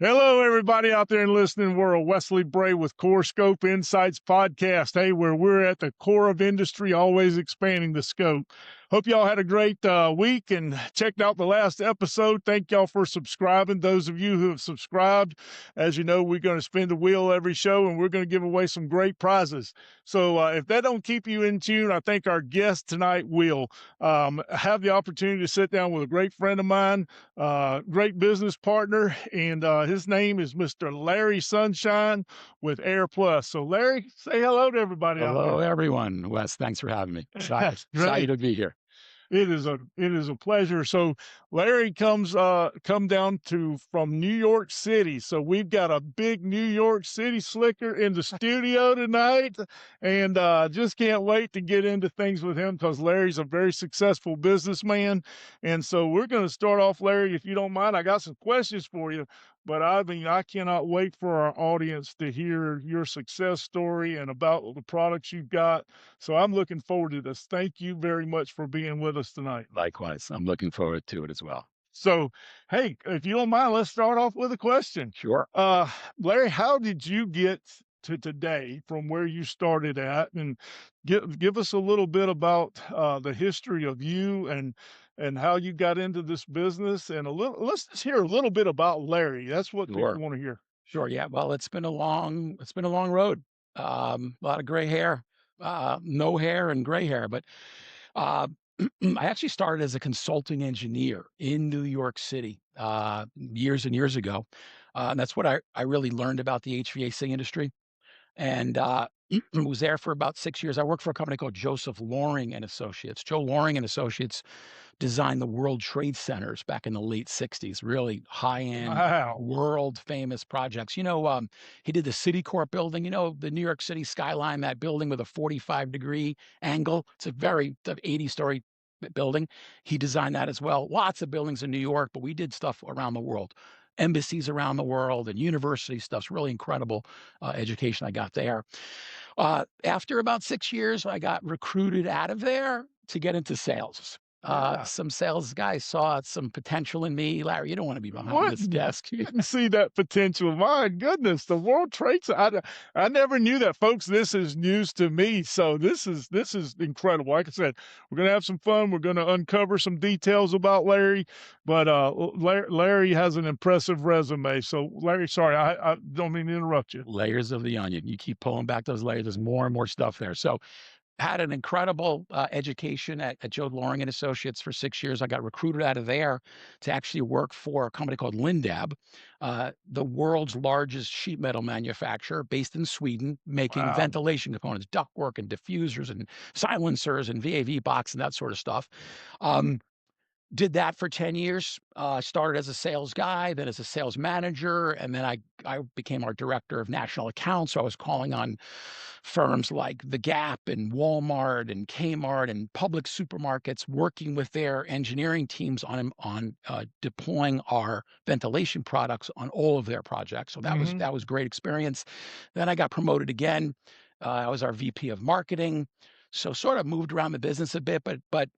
Hello, everybody out there in listening world. Wesley Bray with Core Scope Insights Podcast. Hey, where we're at the core of industry, always expanding the scope. Hope y'all had a great week and checked out the last episode. Thank y'all for subscribing. Those of you who have subscribed, as you know, we're going to spin the wheel every show and we're going to give away some great prizes. So if that don't keep you in tune, I think our guest tonight will. Have the opportunity to sit down with a great friend of mine, great business partner, and his name is Mr. Larry Sunshine with Air Plus. So, Larry, say hello to everybody out Hello, there. everyone. Wes, thanks for having me. Excited Great. to be here. It is a pleasure. So Larry come down to from New York City. So we've got a big New York City slicker in the studio tonight, and just can't wait to get into things with him because Larry's a very successful businessman. And so we're going to start off, Larry, if you don't mind. I got some questions for you, but I mean I cannot wait for our audience to hear your success story and about the products you've got. So I'm looking forward to this. Thank you very much for being with us tonight. Likewise, I'm looking forward to it as well. So, hey, if you don't mind, let's start off with a question. Sure. Uh, Larry, how did you get to today from where you started at? And give us a little bit about the history of you and how you got into this business and let's just hear a little bit about Larry. That's what people Sure. want to hear. Sure. Yeah. Well, it's been a long road. A lot of gray hair, no hair and gray hair, but uh, I actually started as a consulting engineer in New York City years and years ago. And that's what I really learned about the HVAC industry. And was there for about 6 years. I worked for a company called Joseph Loring and Associates. Joe Loring and Associates designed the World Trade Centers back in the late 60s, really high-end, Wow. world-famous projects. He did the Citicorp building, the New York City skyline, that building with a 45-degree angle. It's a 80-story building. He designed that as well. Lots of buildings in New York, but we did stuff around the world. Embassies around the world and university stuff's really incredible education I got there. After about 6 years, I got recruited out of there to get into sales. Yeah. Some sales guys saw some potential in me. Larry, you don't want to be behind What? this desk. Didn't see that potential. My goodness, the World Trade Center. I never knew that, folks. This is news to me. So this is incredible. Like I said, we're gonna have some fun. We're gonna uncover some details about Larry, but Larry has an impressive resume. So Larry, sorry, I don't mean to interrupt you. Layers of the onion. You keep pulling back those layers. There's more and more stuff there. So had an incredible education at Joe Loring and Associates for 6 years. I got recruited out of there to actually work for a company called Lindab, the world's largest sheet metal manufacturer based in Sweden, making Wow. ventilation components, ductwork and diffusers and silencers and VAV box and that sort of stuff. Um, did that for 10 years. Started as a sales guy, then as a sales manager, and then I became our director of national accounts. So I was calling on firms like The Gap and Walmart and Kmart and public supermarkets, working with their engineering teams on deploying our ventilation products on all of their projects. So Hmm. that was great experience. Then I got promoted again. I was our VP of marketing. So sort of moved around the business a bit, but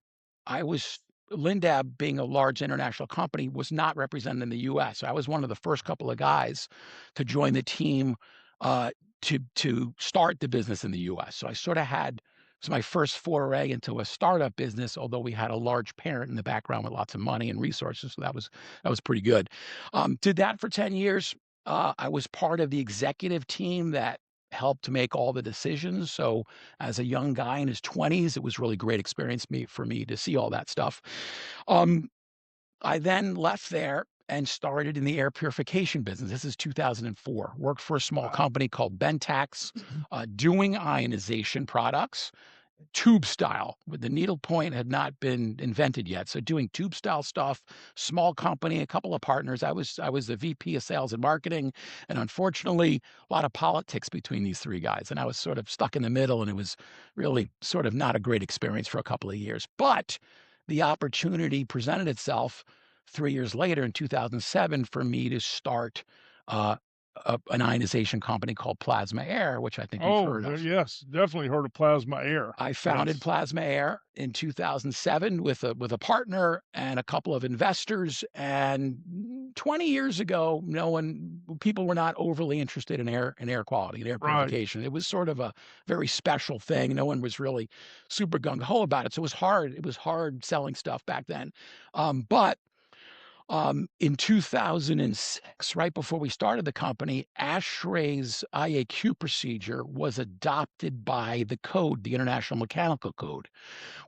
I was Lindab, being a large international company, was not represented in the US. So I was one of the first couple of guys to join the team uh, to start the business in the US. So I sort of had it was my first foray into a startup business, although we had a large parent in the background with lots of money and resources. So that was pretty good. Did that for 10 years. I was part of the executive team that helped to make all the decisions. So as a young guy in his 20s, it was really great experience for me to see all that stuff. Um, I then left there and started in the air purification business. This is 2004. Worked for a small Wow. company called Bentax, doing ionization products, tube style. The needle point had not been invented yet, so doing tube style stuff. Small company, a couple of partners. I was the VP of sales and marketing, and unfortunately, a lot of politics between these three guys, and I was sort of stuck in the middle, and it was really sort of not a great experience for a couple of years. But the opportunity presented itself 3 years later in 2007 for me to start an ionization company called Plasma Air, which I think you've Oh, heard of. yes, definitely heard of Plasma Air. I founded Yes. Plasma Air in 2007 with a partner and a couple of investors, and 20 years ago, no one people were not overly interested in air quality and air Right. purification. It was sort of a very special thing. No one was really super gung ho about it. So it was hard selling stuff back then. But in 2006, right before we started the company, ASHRAE's IAQ procedure was adopted by the code, the International Mechanical Code,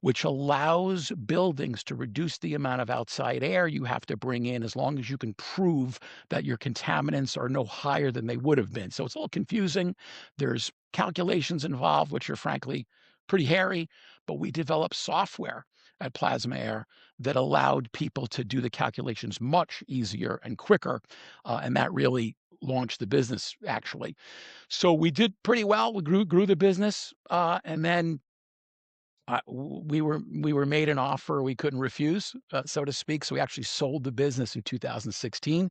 which allows buildings to reduce the amount of outside air you have to bring in as long as you can prove that your contaminants are no higher than they would have been. So it's a little confusing. There's calculations involved, which are frankly pretty hairy, but we developed software at Plasma Air that allowed people to do the calculations much easier and quicker. And that really launched the business, actually. So we did pretty well. We grew the business, and then we were made an offer we couldn't refuse, so to speak. So we actually sold the business in 2016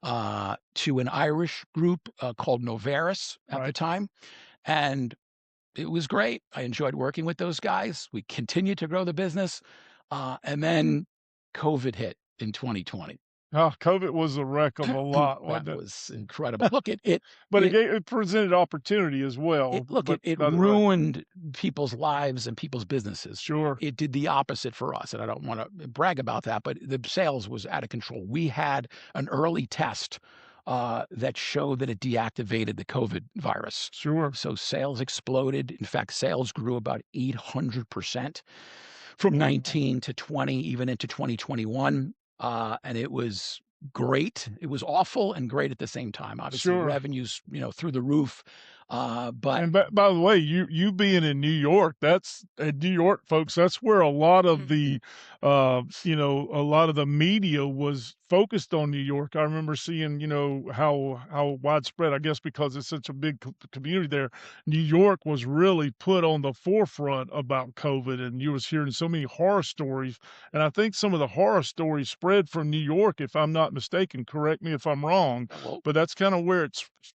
to an Irish group called Noveris at the Right. time, and it was great. I enjoyed working with those guys. We continued to grow the business, and then COVID hit in 2020. Oh, COVID was a wreck of a lot, That wasn't it? was incredible. Look, But it presented opportunity as it well, look, but it got it right. ruined people's lives and people's businesses. Sure. It did the opposite for us, and I don't wanna brag about that, but the sales was out of control. We had an early test, that showed that it deactivated the COVID virus. Sure. So sales exploded. In fact, sales grew about 800% from Wow. 19 to 20, even into 2021, and it was great. It was awful and great at the same time. Obviously, Sure. revenues, through the roof, but And by the way, you being in New York, that's New York, folks, that's where a lot of the, a lot of the media was focused on New York. I remember seeing, how widespread, I guess, because it's such a big community there. New York was really put on the forefront about COVID, and you was hearing so many horror stories. And I think some of the horror stories spread from New York, if I'm not mistaken. Correct me if I'm wrong, well, but that's kind of where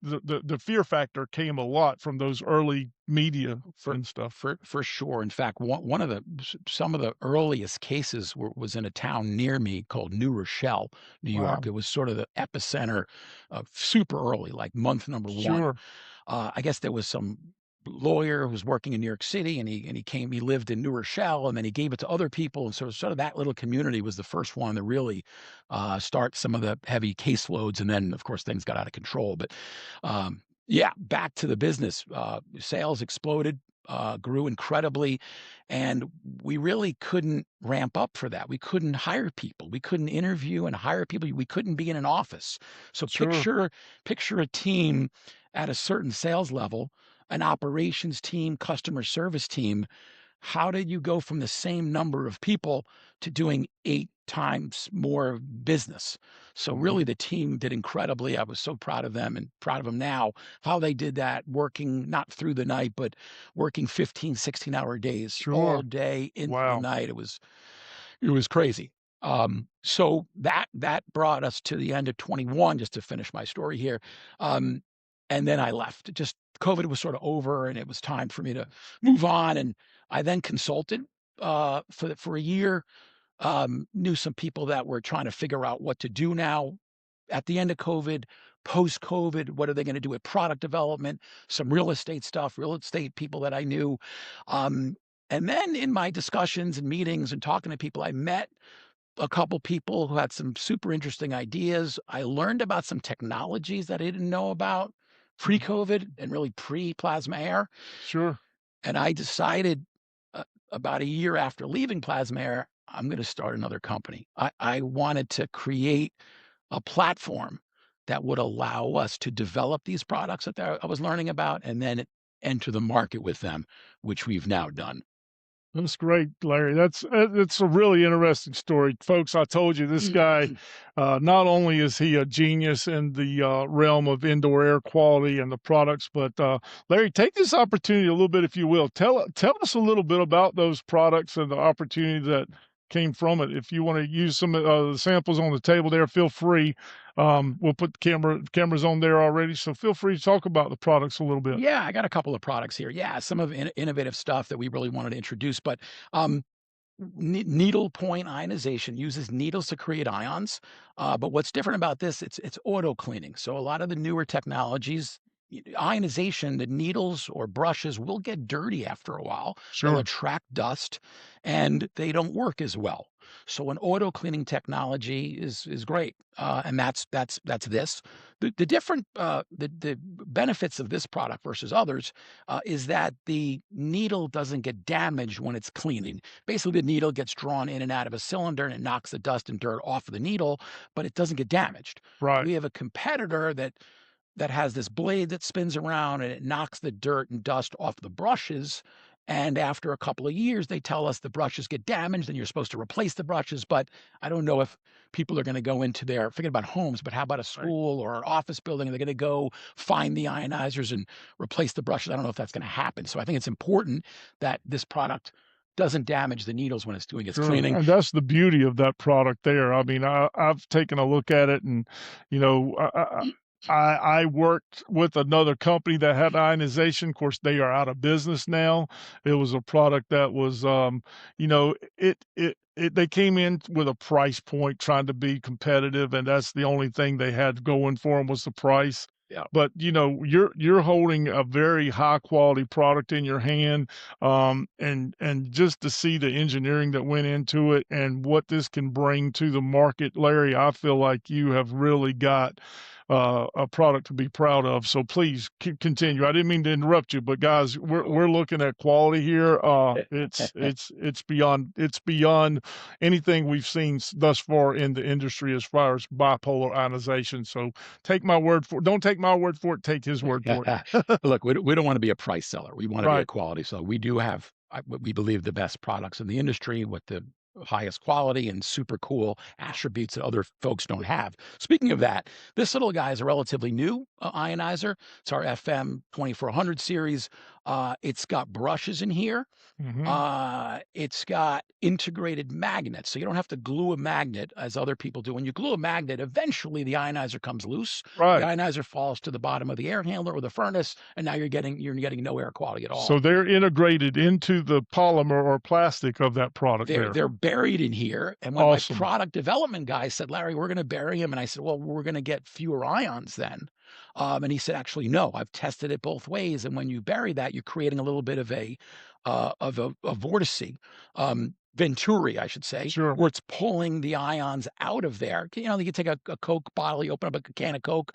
the fear factor came a lot from those early media for and stuff. for sure. In fact, one of the some of the earliest cases was in a town near me called New Rochelle, New York. Wow. It was sort of the epicenter of super early, like month number one. Sure. I guess there was some lawyer who was working in New York City, and he lived in New Rochelle, and then he gave it to other people, and so sort of that little community was the first one to really start some of the heavy caseloads, and then of course things got out of control. But yeah, back to the business, sales exploded. Grew incredibly, and we really couldn't ramp up for that. We couldn't hire people. We couldn't interview and hire people. We couldn't be in an office. So Sure. picture a team at a certain sales level, an operations team, customer service team. How did you go from the same number of people to doing 8 times more business? So Mhm. really the team did incredibly. I was so proud of them and proud of them now, how they did that working not through the night, but working 15, 16-hour days all Sure. day into the Wow. night. It was crazy. So that brought us to the end of 21, just to finish my story here. Um, and then I left. Just COVID was sort of over, and it was time for me to move on. And I then consulted for a year. Knew some people that were trying to figure out what to do now at the end of COVID, post COVID. What are they going to do with product development? Some real estate stuff, real estate people that I knew. Um, and then in my discussions and meetings and talking to people, I met a couple people who had some super interesting ideas. I learned about some technologies that I didn't know about Mhm. pre-COVID and really pre-Plasma Air. Sure. And I decided about a year after leaving Plasma Air, I'm going to start another company. I wanted to create a platform that would allow us to develop these products that I was learning about and then enter the market with them, which we've now done. That's great, Larry. It's a really interesting story, folks. I told you this guy. Not only is he a genius in the realm of indoor air quality and the products, but Larry, take this opportunity a little bit, if you will. Tell us a little bit about those products and the opportunity that came from it. If you want to use some the samples on the table there, feel free. We'll put the cameras on there already, so feel free to talk about the products a little bit. Yeah, I got a couple of products here. Yeah, some of innovative stuff that we really wanted to introduce, but um, needle point ionization uses needles to create ions. But what's different about this? It's auto cleaning. So a lot of the newer technologies, ionization, the needles or brushes will get dirty after a while. They'll Sure. attract dust, and they don't work as well. So an auto cleaning technology is great, and that's this. The different the benefits of this product versus others is that the needle doesn't get damaged when it's cleaning. Basically, the needle gets drawn in and out of a cylinder and it knocks the dust and dirt off of the needle, but it doesn't get damaged. Right. We have a competitor that has this blade that spins around and it knocks the dirt and dust off the brushes. And after a couple of years, they tell us the brushes get damaged and you're supposed to replace the brushes. But I don't know if people are going to go into their, forget about homes, but how about a Right. school or an office building? They're going to go find the ionizers and replace the brushes. I don't know if that's going to happen. So I think it's important that this product doesn't damage the needles when it's doing its Sure, cleaning. and that's the beauty of that product there. I mean, I've taken a look at it, and you know, I worked with another company that had ionization. Of course, they are out of business now. It was a product that was, you know, they came in with a price point trying to be competitive, and that's the only thing they had going for them was the price. Yeah. But you know, you're holding a very high quality product in your hand, and just to see the engineering that went into it and what this can bring to the market, Larry, I feel like you have really got a product to be proud of. So please continue. I didn't mean to interrupt you, but guys, we're looking at quality here. It's beyond anything we've seen thus far in the industry as far as bipolar ionization. So take my word for it. Don't take my word for it. Take his word for it. Look, we don't want to be a price seller. We want to be a Right. quality seller. We do have, what we believe, the best products in the industry with the highest quality and super cool attributes that other folks don't have. Speaking of that, this little guy is a relatively new ionizer. It's our FM 2400 series. It's got brushes in here. Hmm. It's got integrated magnets, so you don't have to glue a magnet as other people do. When you glue a magnet, eventually the ionizer comes loose. The Right. ionizer falls to the bottom of the air handler or the furnace, and now you're getting no air quality at all. So they're integrated into the polymer or plastic of that product They're there. they're buried in here, and when my Awesome. product development guy said, "Larry, we're gonna bury him," and I said, "Well, we're gonna get fewer ions then." And he said, "Actually, no, I've tested it both ways, and when you bury that, you're creating a little bit of a vortice, venturi, I should say, Sure. where it's pulling the ions out of there. You know, you can take a Coke bottle, you open up a can of Coke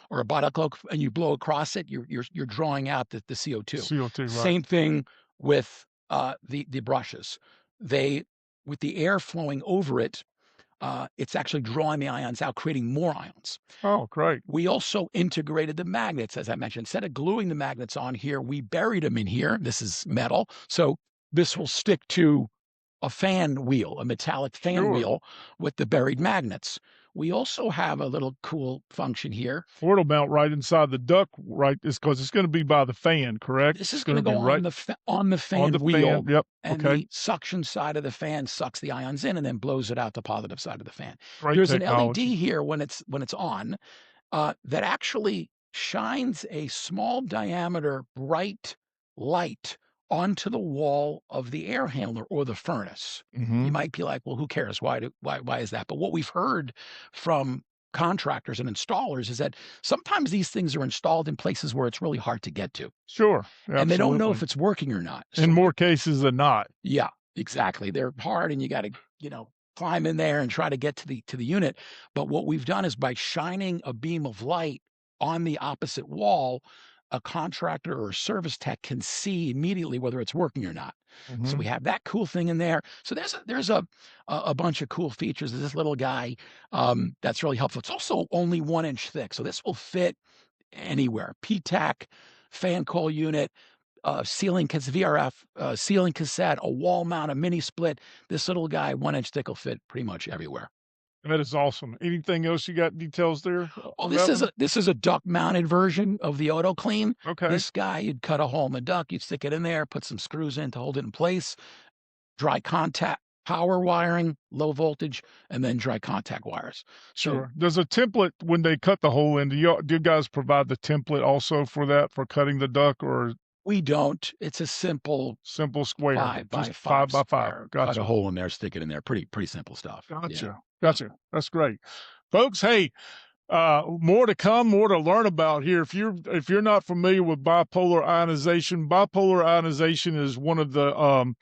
or a bottle of Coke, and you blow across it, you're drawing out the CO2. CO2, right. Same thing with the brushes. They with the air flowing over it, it's actually drawing the ions out, creating more ions. Oh, great. We also integrated the magnets, as I mentioned. Instead of gluing the magnets on here, we buried them in here. This is metal, so this will stick to a fan wheel, a metallic fan Sure. wheel with the buried magnets. We also have a little cool function here. Or it'll mount right inside the duct, right? It's because it's gonna be by the fan, correct? This It's is gonna gonna be go on right the on fan the fan. wheel, Yep. and Okay. the suction side of the fan sucks the ions in and then blows it out the positive side of the fan. Great There's an LED technology. here when it's on, that actually shines a small diameter bright light onto the wall of the air handler or the furnace. You Mhm. might be like, "Well, who cares? Why is that?" But what we've heard from contractors and installers is that sometimes these things are installed in places where it's really hard to get to, Sure. and they don't know if Absolutely. it's working or not. In So more we cases than not. yeah, exactly. They're hard and you gotta, climb in there and try to get to the unit. But what we've done is by shining a beam of light on the opposite wall, a contractor or a service tech can see immediately whether it's working or not. So we Mhm. have that cool thing in there. So there's a bunch of cool features of this little guy, that's really helpful. It's also only 1 inch thick, so this will fit anywhere. PTAC, fan coil unit, ceiling VRF, ceiling cassette, a wall mount, a mini split. This little guy, 1 inch thick, will fit pretty much everywhere. That is awesome. Anything else you got details there Oh, on this that is one? a duct mounted version of the auto clean. Okay. This guy, you'd cut a hole in the duct, you'd stick it in there, put some screws in to hold it in place, dry contact. power wiring, low voltage, and then dry contact wires. So Sure. Does a template when they cut the hole in, do you guys provide the template also for that, for cutting the duct, or we don't. It's a simple simple square, 5 by just 5 5 by 5? square. Cut a Gotcha. hole in there, stick it in there. Pretty simple stuff. Yeah. Gotcha. Gotcha. That's great. Folks, hey, more to come, more to learn about here. If you're not familiar with bipolar ionization is one of the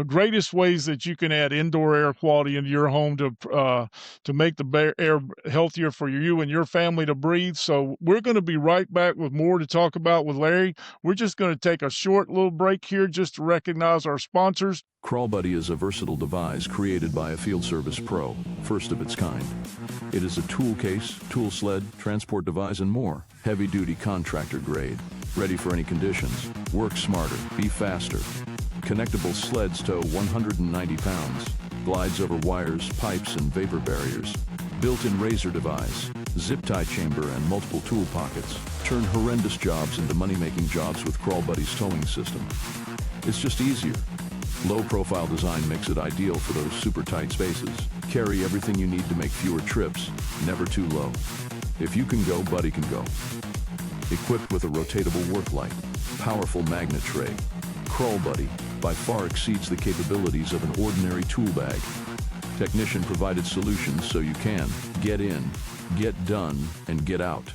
greatest ways that you can add indoor air quality into your home to make the air healthier for you and your family to breathe. So we're going to be right back with more to talk about with Larry. We're just going to take a short little break here just to recognize our sponsors. CrawlBuddy is a versatile device created by a field service pro, first of its kind. It is a tool case, tool sled, transport device, and more. Heavy-duty contractor grade. Ready for any conditions. Work smarter. Be faster. Connectable sleds tow 190 pounds. Glides over wires, pipes, and vapor barriers. Built-in razor device. Zip-tie chamber and multiple tool pockets. Turn horrendous jobs into money-making jobs with CrawlBuddy's towing system. It's just easier. Low-profile design makes it ideal for those super tight spaces. Carry everything you need to make fewer trips, never too low. If you can go, Buddy can go. Equipped with a rotatable work light, powerful magnet tray, CrawlBuddy by far exceeds the capabilities of an ordinary tool bag. Technician provided solutions so you can get in, get done, and get out.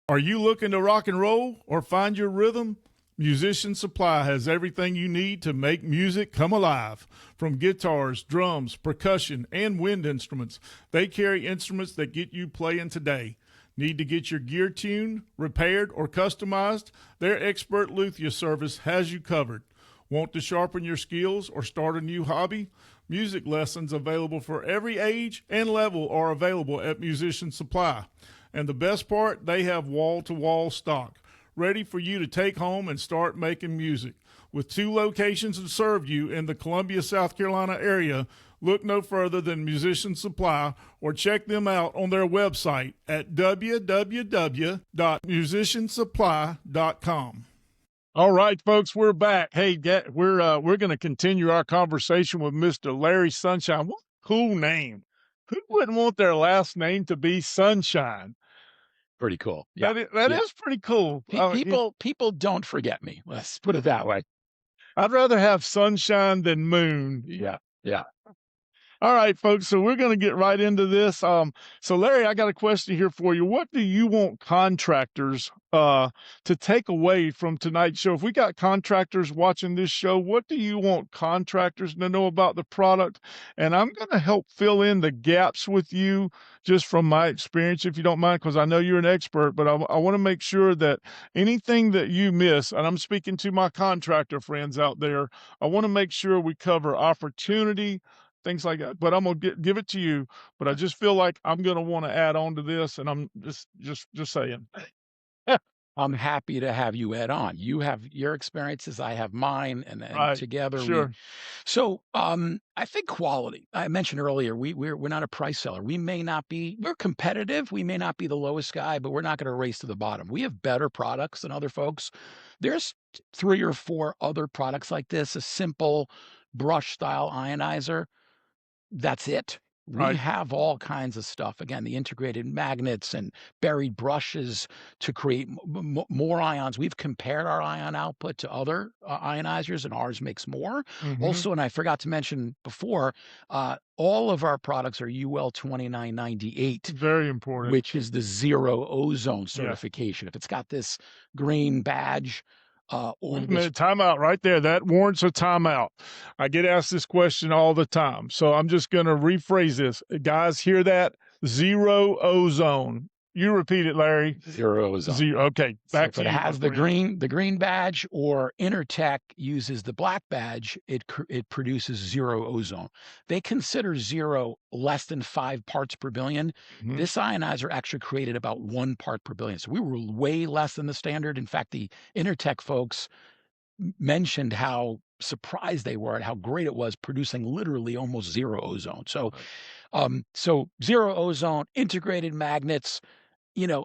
Are you looking to rock and roll or find your rhythm? Musician Supply has everything you need to make music come alive. From guitars, drums, percussion, and wind instruments, they carry instruments that get you playing today. Need to get your gear tuned, repaired, or customized? Their expert luthier service has you covered. Want to sharpen your skills or start a new hobby? Music lessons available for every age and level are available at Musician Supply. And the best part, they have wall-to-wall stock, ready for you to take home and start making music. With 2 locations to serve you in the Columbia, South Carolina area, look no further than Musician Supply or check them out on their website at www.musiciansupply.com. All right, folks, we're back. Hey, we're going to continue our conversation with Mr. Larry Sunshine. What a cool name. Who wouldn't want their last name to be Sunshine? Pretty cool. Yeah. That Yeah. is pretty cool. People don't forget me. Let's put it that way. I'd rather have sunshine than moon. Yeah. Yeah. All right, folks. So we're going to get right into this. So Larry, I got a question here for you. What do you want contractors to take away from tonight's show? If we got contractors watching this show, what do you want contractors to know about the product? And I'm going to help fill in the gaps with you just from my experience, if you don't mind, because I know you're an expert, but I want to make sure that anything that you miss, and I'm speaking to my contractor friends out there, I want to make sure we cover opportunity, things like that. But I'm gonna give it to you. But I just feel like I'm gonna want to add on to this, and I'm just saying. I'm happy to have you add on. You have your experiences, I have mine, and Right. together we. Sure. So, I think quality. I mentioned earlier, we're not a price seller. We may not be. We're competitive. We may not be the lowest guy, but we're not going to race to the bottom. We have better products than other folks. There's 3 or 4 other products like this. A simple brush style ionizer. That's it. We Right. have all kinds of stuff. Again, the integrated magnets and buried brushes to create more ions. We've compared our ion output to other ionizers, and ours makes more. Mm-hmm. Also, and I forgot to mention before, all of our products are UL 2998, Very important. which is the zero ozone Yeah. certification. If it's got this green badge or Wait a this. minute, timeout right there. That warrants a timeout. I get asked this question all the time. So I'm just going to rephrase this. Guys, hear that? Zero ozone. You repeat it, Larry. Zero ozone. Zero. Okay, So back if to it you, my has friend. the green badge, or Intertech uses the black badge, it produces zero ozone. They consider zero less than 5 parts per billion. Mhm. This ionizer actually created about 1 part per billion. So we were way less than the standard. In fact, the Intertech folks mentioned how surprised they were at how great it was, producing literally almost zero ozone. So, so zero ozone, integrated magnets,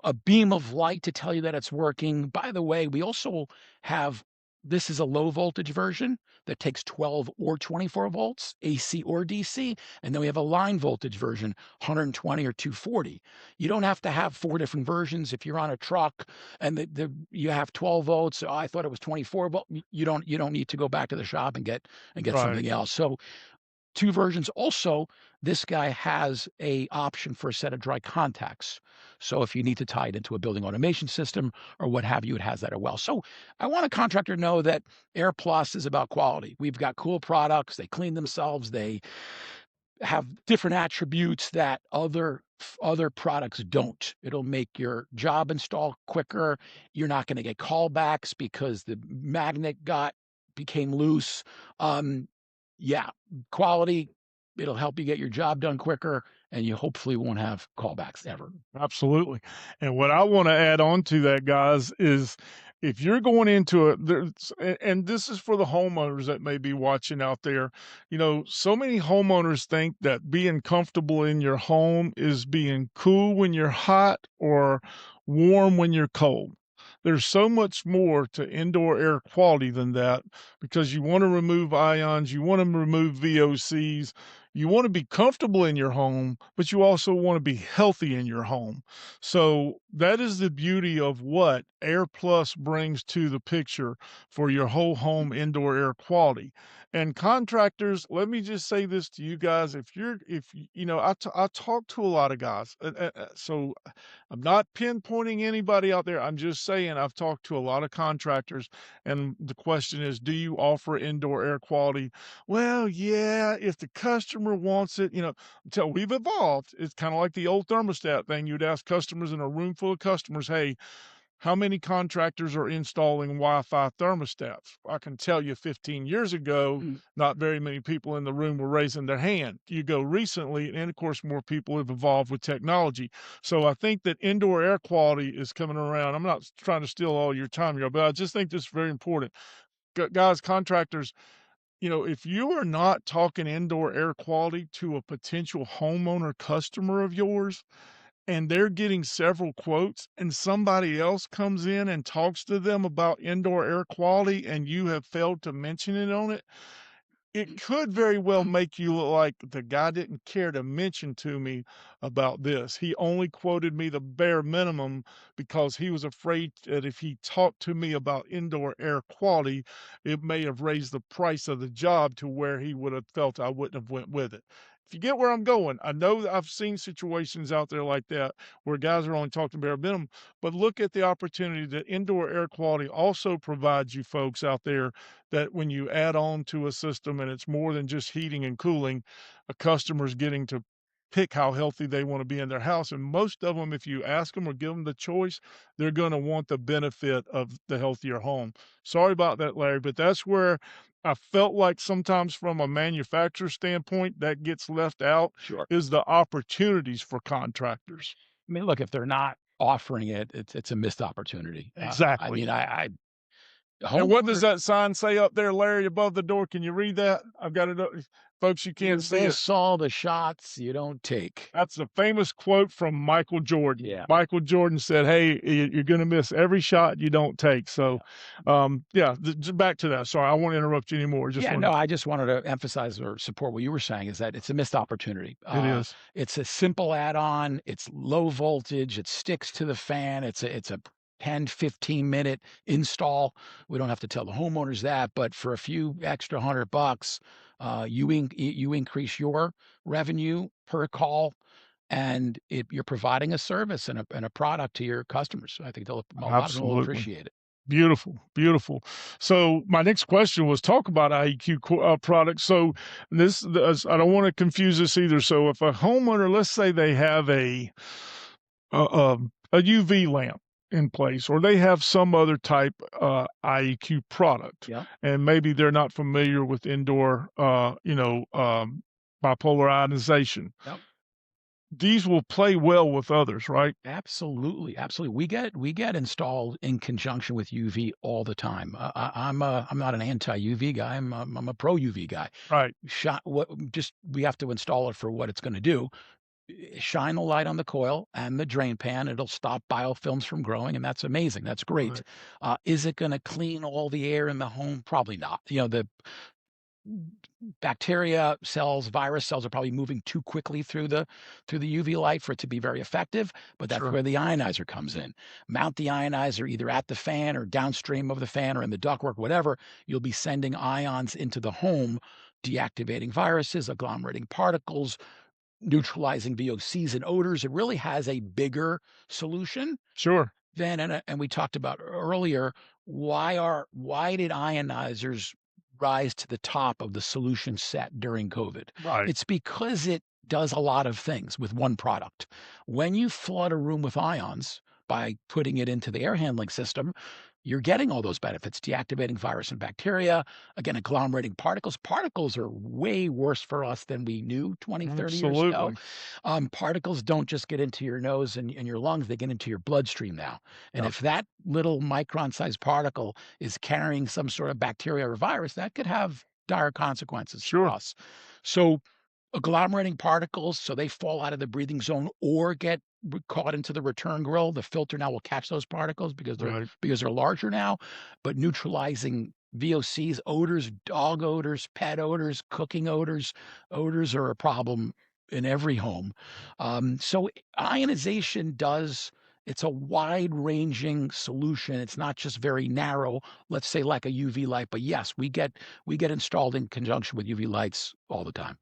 a beam of light to tell you that it's working. By the way, we also have this is a low voltage version that takes 12 or 24 volts, AC or DC. And then we have a line voltage version, 120 or 240. You don't have to have 4 different versions. If you're on a truck and you have 12 volts, I thought it was 24 volt. You don't need to go back to the shop and get Right. something else. So 2 versions. Also, this guy has a option for a set of dry contacts. So if you need to tie it into a building automation system or what have you, it has that as well. So I want a contractor to know that Air Plus is about quality. We've got cool products. They clean themselves. They have different attributes that other products don't. It'll make your job install quicker. You're not going to get callbacks because the magnet became loose. Yeah, quality. It'll help you get your job done quicker, and you hopefully won't have callbacks ever. Absolutely. And what I want to add on to that, guys, is if you're going into it, and this is for the homeowners that may be watching out there. So many homeowners think that being comfortable in your home is being cool when you're hot or warm when you're cold. There's so much more to indoor air quality than that, because you want to remove ions, you want to remove VOCs, you want to be comfortable in your home, but you also want to be healthy in your home. So that is the beauty of what Air Plus brings to the picture for your whole home indoor air quality. And contractors, let me just say this to you guys: I talk to a lot of guys, so I'm not pinpointing anybody out there. I'm just saying I've talked to a lot of contractors, and the question is, do you offer indoor air quality? Well, yeah, if the customer wants it, until we've evolved. It's kind of like the old thermostat thing. You'd ask customers in a room full of customers, hey, how many contractors are installing Wi-Fi thermostats? I can tell you 15 years ago, Mm, not very many people in the room were raising their hand. You go recently, and of course, more people have evolved with technology. So I think that indoor air quality is coming around. I'm not trying to steal all your time here, but I just think this is very important. Guys, contractors, if you are not talking indoor air quality to a potential homeowner customer of yours, and they're getting several quotes, and somebody else comes in and talks to them about indoor air quality and you have failed to mention it on it, it could very well make you look like the guy didn't care to mention to me about this. He only quoted me the bare minimum because he was afraid that if he talked to me about indoor air quality, it may have raised the price of the job to where he would have felt I wouldn't have went with it. If you get where I'm going, I know that I've seen situations out there like that where guys are only talking bare minimum, but look at the opportunity that indoor air quality also provides you folks out there, that when you add on to a system and it's more than just heating and cooling, a customer's getting to pick how healthy they want to be in their house. And most of them, if you ask them or give them the choice, they're going to want the benefit of the healthier home. Sorry about that, Larry, but that's where I felt like sometimes from a manufacturer standpoint that gets left out, sure. is the opportunities for contractors. I mean, look, if they're not offering it, it's a missed opportunity. I Exactly. mean, I And what does homeowner. that sign say up there, Larry, above the door? Can you read that? I've got it up. Folks, you can't You see it. miss all the shots you don't take. That's a famous quote from Michael Jordan. Yeah, Michael Jordan said, "Hey, you're going to miss every shot you don't take." So, yeah. yeah, back to that. Sorry, I won't interrupt you anymore. Just Yeah, wanted no, I just wanted to emphasize or support what you were saying is that it's a missed opportunity. it is. It's a simple add-on. It's low voltage. It sticks to the fan. It's a 10, 15-minute install. We don't have to tell the homeowners that, but for a few extra $100, you increase your revenue per call, and you're providing a service and a product to your customers. So I think a lot of them will Absolutely. appreciate it. Beautiful, beautiful. So my next question was talk about IEQ products. So I don't want to confuse this either. So if a homeowner, let's say they have a UV lamp in place, or they have some other type IEQ product, Yeah. and maybe they're not familiar with indoor, bipolar ionization. Yep. These will play well with others, right? Absolutely, absolutely. We get installed in conjunction with UV all the time. I'm not an anti UV guy. I'm a pro UV guy. Right. Shot what just we have to install it for what it's going to do. shine the light on the coil and the drain pan. It'll stop biofilms from growing, and that's amazing. That's great. Right. Is it going to clean all the air in the home? Probably not. The bacteria cells, virus cells are probably moving too quickly through the UV light for it to be very effective, but that's Sure. where the ionizer comes in. Mount the ionizer either at the fan or downstream of the fan or in the ductwork, whatever. You'll be sending ions into the home, deactivating viruses, agglomerating particles, neutralizing VOCs and odors. It really has a bigger solution Sure. than, and we talked about earlier, why did ionizers rise to the top of the solution set during COVID? Right. It's because it does a lot of things with one product. When you flood a room with ions by putting it into the air handling system, you're getting all those benefits, deactivating virus and bacteria, again, agglomerating particles. Particles are way worse for us than we knew 20, 30 years ago. Absolutely. Particles don't just get into your nose and your lungs, they get into your bloodstream now. And Yeah. if that little micron-sized particle is carrying some sort of bacteria or virus, that could have dire consequences for Sure. us. So agglomerating particles, so they fall out of the breathing zone or get caught into the return grill. The filter now will catch those particles because Right. they're larger now, but neutralizing VOCs, odors, dog odors, pet odors, cooking odors. Odors are a problem in every home. So ionization it's a wide-ranging solution. It's not just very narrow, let's say like a UV light, but yes, we get installed in conjunction with UV lights all the time.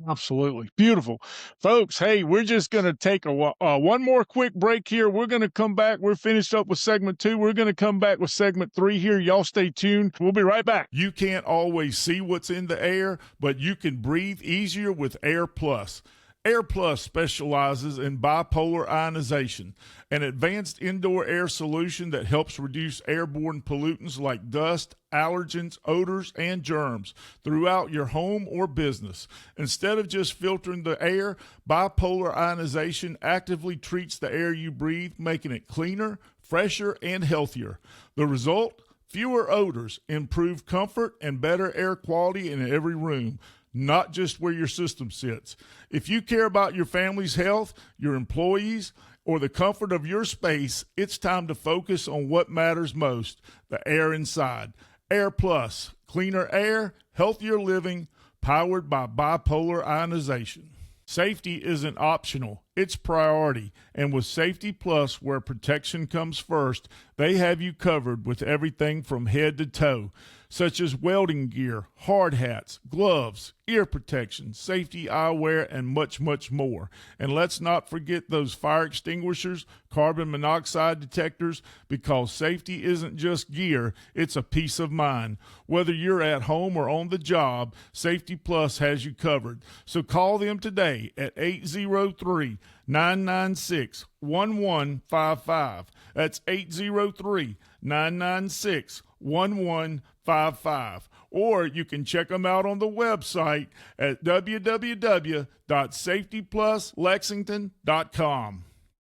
Absolutely. Beautiful. Folks, hey, we're just going to take one more quick break here. We're going to come back. We're finished up with segment 2. We're going to come back with segment 3 here. Y'all stay tuned. We'll be right back. You can't always see what's in the air, but you can breathe easier with Air Plus. Air Plus specializes in bipolar ionization, an advanced indoor air solution that helps reduce airborne pollutants like dust, allergens, odors, and germs throughout your home or business. Instead of just filtering the air, bipolar ionization actively treats the air you breathe, making it cleaner, fresher, and healthier. The result? Fewer odors, improved comfort, and better air quality in every room, not just where your system sits. If you care about your family's health, your employees, or the comfort of your space, it's time to focus on what matters most, the air inside. Air Plus, cleaner air, healthier living, powered by bipolar ionization. Safety isn't optional, it's priority. And with Safety Plus, where protection comes first, they have you covered with everything from head to toe, such as welding gear, hard hats, gloves, ear protection, safety eyewear, and much, much more. And let's not forget those fire extinguishers, carbon monoxide detectors, because safety isn't just gear, it's a peace of mind. Whether you're at home or on the job, Safety Plus has you covered. So call them today at 803-996-1155. That's 803-996-1155. Or you can check them out on the website at www.safetypluslexington.com.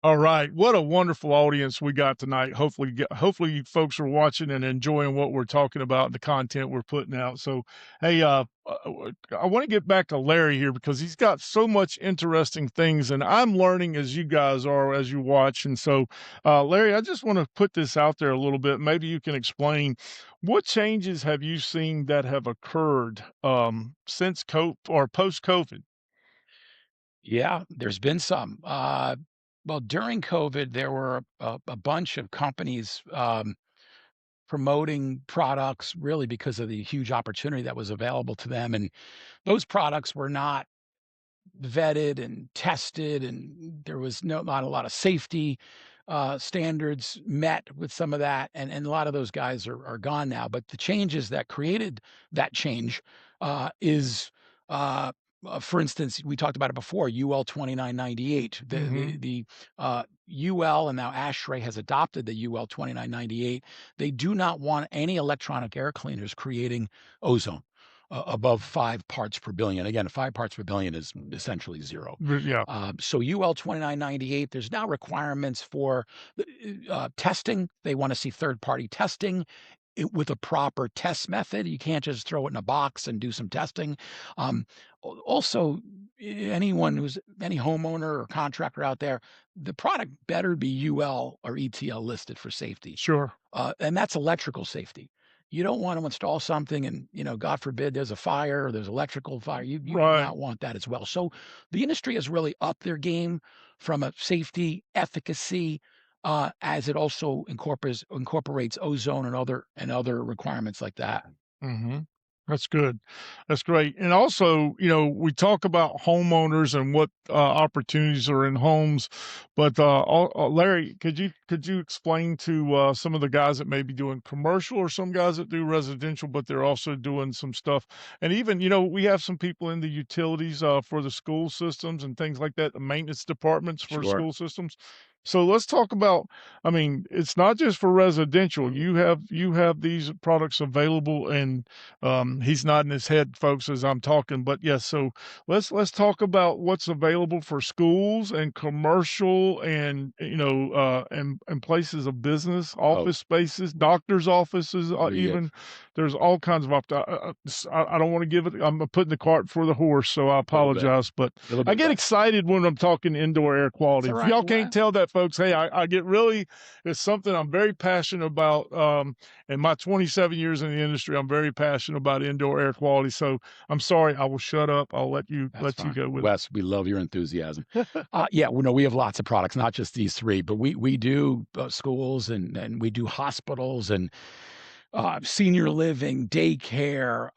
All right. What a wonderful audience we got tonight. Hopefully you folks are watching and enjoying what we're talking about, the content we're putting out. So, hey, I want to get back to Larry here because he's got so much interesting things, and I'm learning as you guys are as you watch. And so, Larry, I just want to put this out there a little bit. Maybe you can explain what changes have you seen that have occurred since COVID or post COVID? Yeah, there's been some. Well, during COVID, there were a bunch of companies promoting products really because of the huge opportunity that was available to them. And those products were not vetted and tested, and there was not a lot of safety standards met with some of that, and a lot of those guys are gone now. But the changes that created that change is. For instance, we talked about it before. UL 2998. The UL and now ASHRAE has adopted the UL 2998. They do not want any electronic air cleaners creating ozone above 5 parts per billion. Again, 5 parts per billion is essentially zero. Yeah. So UL 2998, there's now requirements for testing. They want to see third-party testing with a proper test method. You can't just throw it in a box and do some testing. Also, anyone who's any homeowner or contractor out there, the product better be UL or ETL listed for safety. Sure. And that's electrical safety. You don't want to install something and, God forbid there's a fire or there's electrical fire. You do Right. not want that as well. So the industry has really upped their game from a safety, efficacy, as it also incorporates ozone and other requirements like that. Mhm. That's good. That's great. And also, we talk about homeowners and what opportunities are in homes, but Larry, could you explain to some of the guys that may be doing commercial or some guys that do residential, but they're also doing some stuff, and even we have some people in the utilities for the school systems and things like that, the maintenance departments for Sure. school systems. So let's talk about. I mean, it's not just for residential. You have these products available, and he's nodding his head, folks, as I'm talking. But yes, so let's talk about what's available for schools and commercial, and and places of business, Oh, office spaces, doctors' offices, we have even. There's all kinds of I don't want to give it. I'm putting the cart before the horse, so I a little bit, apologize. But a little I bit get of excited when I'm talking indoor air quality. all If right. y'all Well, can't tell that, folks, hey, I get really. It's something I'm very passionate about. In my 27 years in the industry, I'm very passionate about indoor air quality. So I'm sorry, I will shut up. I'll let you That's you fine. go with Wes, we love your enthusiasm. yeah, well, no, we have lots of products, not just these three, but we do schools and we do hospitals and senior living, daycare,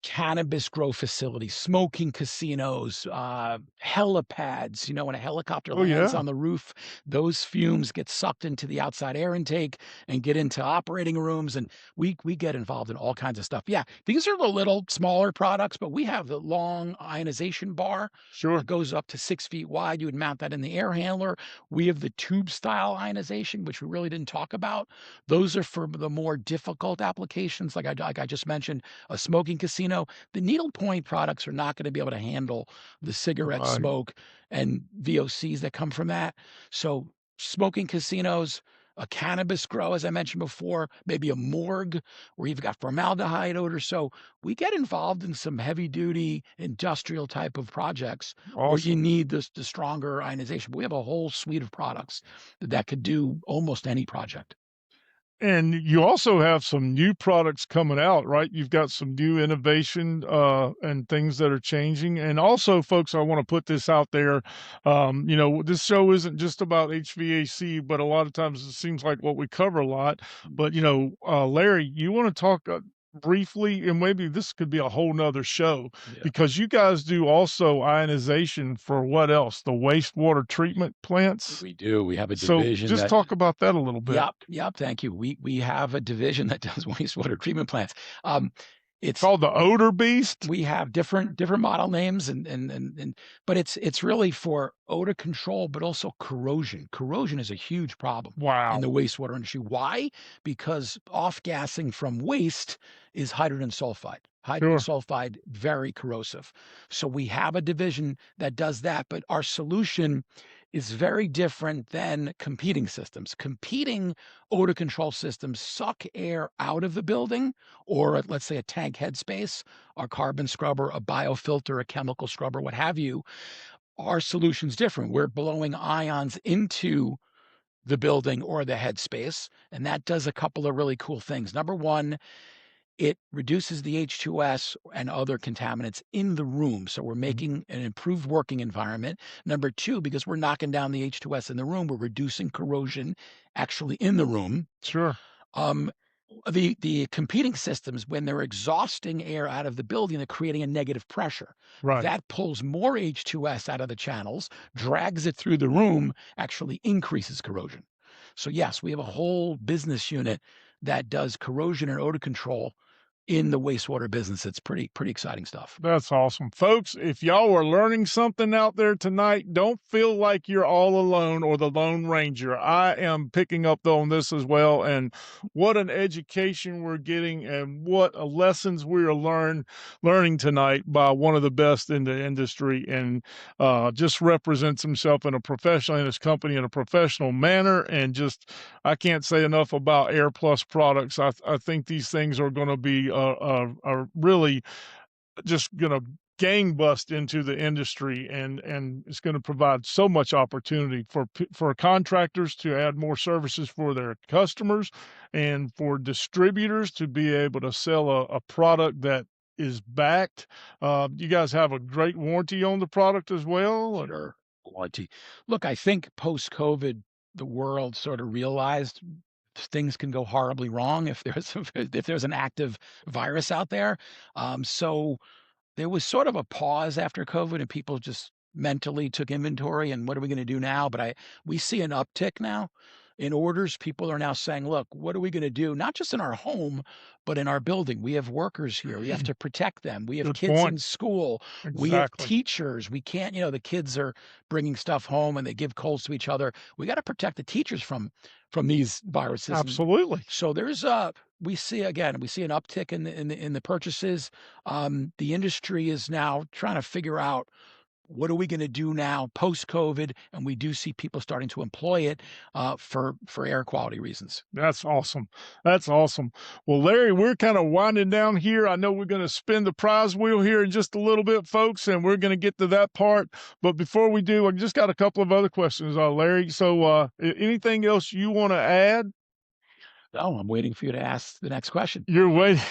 cannabis grow facilities, smoking casinos, helipads. When a helicopter Oh lands yeah, on the roof, those fumes get sucked into the outside air intake and get into operating rooms, and we get involved in all kinds of stuff. Yeah, these are the little smaller products, but we have the long ionization bar sure. that goes up to 6 feet wide. You would mount that in the air handler. We have the tube style ionization, which we really didn't talk about. Those are for the more difficult applications, like I just mentioned, a smoking casino. The needlepoint products are not going to be able to handle the cigarette Right. smoke and VOCs that come from that. So smoking casinos, a cannabis grow, as I mentioned before, maybe a morgue where you've got formaldehyde odor. So we get involved in some heavy duty industrial type of projects where you Awesome. need the stronger ionization. But we have a whole suite of products that could do almost any project. And you also have some new products coming out, right? You've got some new innovation and things that are changing. And also, folks, I want to put this out there. This show isn't just about HVAC, but a lot of times it seems like what we cover a lot. But Larry, you want to talk briefly, and maybe this could be a whole nother show, Yeah. because you guys do also ionization for what else? The wastewater treatment plants. We do. We have a So division just that talk about that a little bit. Yep. Thank you. We have a division that does wastewater treatment plants. It's Called the Odor Beast? we have different model names and but it's really for odor control, but also corrosion. Corrosion is a huge problem in the Wow. wastewater industry. Why? Because off gassing from waste is hydrogen sulfide. Hydrogen Sure. sulfide, very corrosive. So we have a division that does that, but our solution is very different than competing systems. Competing odor control systems suck air out of the building, or let's say a tank headspace, a carbon scrubber, a biofilter, a chemical scrubber, what have you. Our solution's different. We're blowing ions into the building or the headspace, and that does a couple of really cool things. Number one, it reduces the H2S and other contaminants in the room. So we're Mhm. making an improved working environment. Number two, because we're knocking down the H2S in the room, we're reducing corrosion actually in the room. Sure. Um, the competing systems, when they're exhausting air out of the building, they're creating a negative pressure. Right. That pulls more H2S out of the channels, drags it through the room, actually increases corrosion. So yes, we have a whole business unit that does corrosion and odor control in the wastewater business. It's pretty exciting stuff. That's awesome. Folks, if y'all are learning something out there tonight, don't feel like you're all alone or the Lone Ranger. I am picking up on this as well. And what an education we're getting, and what a lessons we are learning tonight by one of the best in the industry, and just represents himself in a professional, in his company in a professional manner. And just, I can't say enough about Air Plus products. I think these things are going to be really just going to gangbust into the industry, and it's going to provide so much opportunity for contractors to add more services for their customers, and for distributors to be able to sell a product that is backed. You guys have a great warranty on the product as well. Sure. Warranty. Look, I think post-COVID, the world sort of realized things can go horribly wrong if there's an active virus out there. So there was sort of a pause after COVID, and people just mentally took inventory and what are we going to do now? But we see an uptick now in orders. People are now saying, look, what are we going to do? Not just in our home, but in our building. We have workers here. We have to protect them. We have Good kids in point. school. We have Exactly. teachers. We can't, the kids are bringing stuff home and they give colds to each other. We got to protect the teachers from these viruses. Absolutely. So there's we see an uptick in the purchases. The industry is now trying to figure out what are we going to do now post COVID, and we do see people starting to employ it for air quality reasons. That's awesome. That's awesome. Well, Larry, we're kind of winding down here. I know we're going to spin the prize wheel here in just a little bit, folks, and we're going to get to that part. But before we do, I just got a couple of other questions, Larry. So, anything else you want to add? No, I'm waiting for you to ask the next question. You're waiting.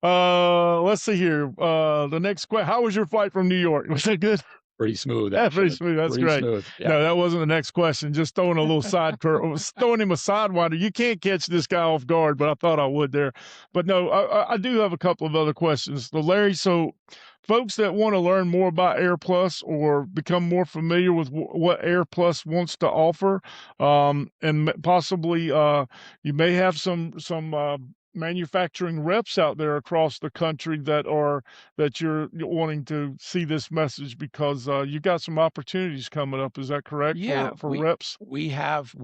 Let's see here. The next question: how was your flight from New York? Was that good? Pretty smooth. Yeah, pretty Actually. smooth. That's Pretty great. smooth. Yeah. No, that wasn't the next question. Just throwing a little side curve, throwing him a sidewinder. You can't catch this guy off guard, but I thought I would there. But no, I do have a couple of other questions. So, Larry, so folks that want to learn more about Air Plus or become more familiar with what Air Plus wants to offer, and possibly you may have some manufacturing reps out there across the country that you're wanting to see this message, because you got some opportunities coming up. Is that correct? Yeah, For reps? we have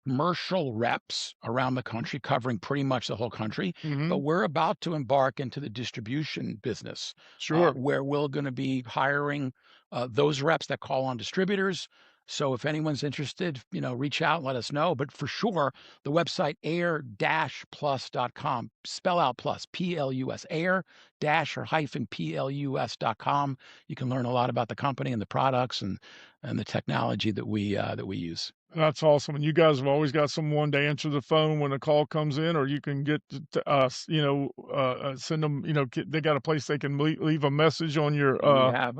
commercial reps around the country covering pretty much the whole country, but we're about to embark into the distribution business, Sure. where we're going to be hiring those reps that call on distributors. So if anyone's interested, reach out and let us know. But for sure, the website air-plus.com, spell out plus, Plus, air-plus.com. You can learn a lot about the company and the products and the technology that we use. That's awesome. And you guys have always got someone to answer the phone when a call comes in, or you can get to us, send them, they got a place they can leave a message on your,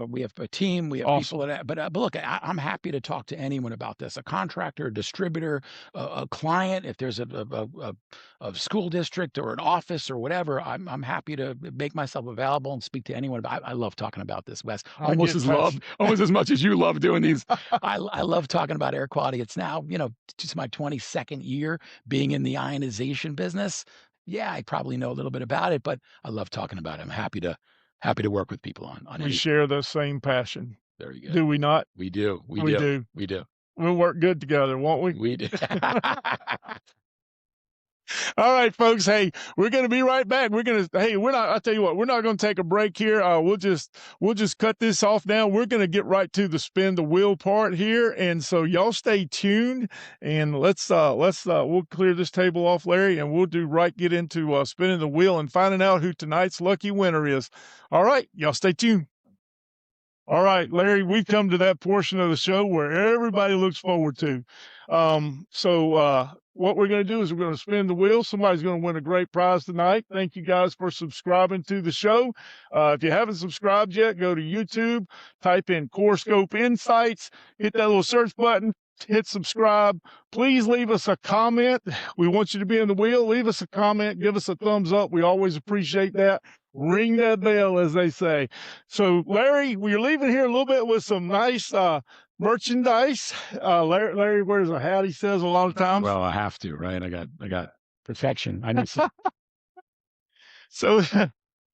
We have a team, we have awesome. people that, but look, I'm happy to talk to anyone about this, a contractor, a distributor, a client, if there's a school district or an office or whatever, I'm happy to make myself available and speak to anyone about. I love talking about this, Wes. Almost as much as you love doing these. I love talking about air quality. It's now, it's my 22nd year being in the ionization business. Yeah, I probably know a little bit about it, but I love talking about it. I'm happy to work with people on We anything. share the same passion. Very good. Do we not? We do. We We do. do. We do. We'll work good together, won't we? We do. All right, folks. Hey, we're going to be right back. I'll tell you what, we're not going to take a break here. We'll just cut this off now. We're going to get right to the spin the wheel part here. And so y'all stay tuned, and we'll clear this table off, Larry, and we'll get into spinning the wheel and finding out who tonight's lucky winner is. All right, y'all stay tuned. All right, Larry, we've come to that portion of the show where everybody looks forward to. What we're going to do is we're going to spin the wheel. Somebody's going to win a great prize tonight. Thank you guys for subscribing to the show. If you haven't subscribed yet, go to YouTube, type in CoreScope Insights, hit that little search button, hit subscribe. Please leave us a comment. We want you to be in the wheel. Leave us a comment. Give us a thumbs up. We always appreciate that. Ring that bell, as they say. So, Larry, we're leaving here a little bit with some nice merchandise. Larry wears a hat, he says, a lot of times. Well, I have to, right? I got protection. I need some. So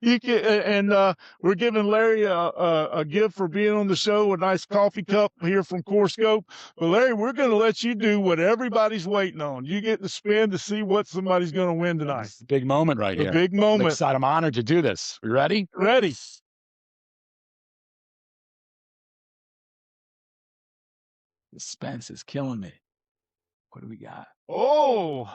you can, and we're giving Larry a gift for being on the show, a nice coffee cup here from CoreScope. But Larry, we're going to let you do what everybody's waiting on. You get to spin to see what somebody's going to win tonight. It's a big moment right here. A big moment. I'm excited. I'm honored to do this. We ready? Ready. Suspense is killing me. What do we got? Oh,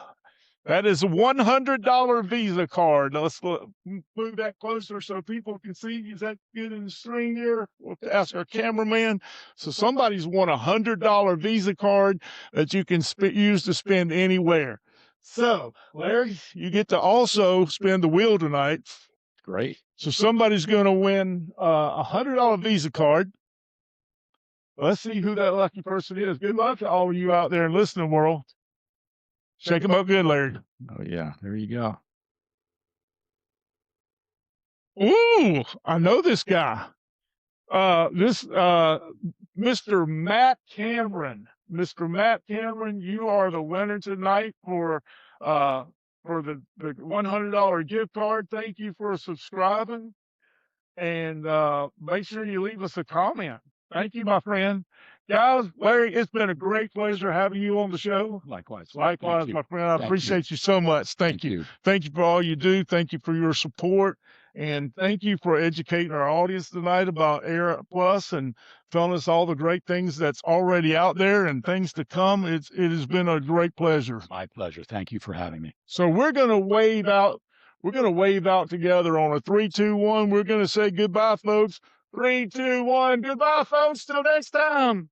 That is a $100 Visa card. Now let's move that closer so people can see. Is that good in the screen here? We'll have to ask our cameraman. So somebody's won a $100 Visa card that you can use to spend anywhere. So, Larry, you get to also spin the wheel tonight. Great. So somebody's going to win a $100 Visa card. Let's see who that lucky person is. Good luck to all of you out there in listening world. Shake them up good, Larry. Oh, yeah. There you go. Ooh, I know this guy. Mr. Matt Cameron. Mr. Matt Cameron, you are the winner tonight for the $100 gift card. Thank you for subscribing. And make sure you leave us a comment. Thank you, my friend. Guys, Larry, it's been a great pleasure having you on the show. Likewise. Likewise, my friend. I Thank appreciate you so much. Thank you. Thank you for all you do. Thank you for your support. And thank you for educating our audience tonight about Air Plus and telling us all the great things that's already out there and things to come. It has been a great pleasure. My pleasure. Thank you for having me. So we're going to wave out. We're going to wave out together on a 3, 2, 1. We're going to say goodbye, folks. 3, 2, 1. Goodbye, folks. Till next time.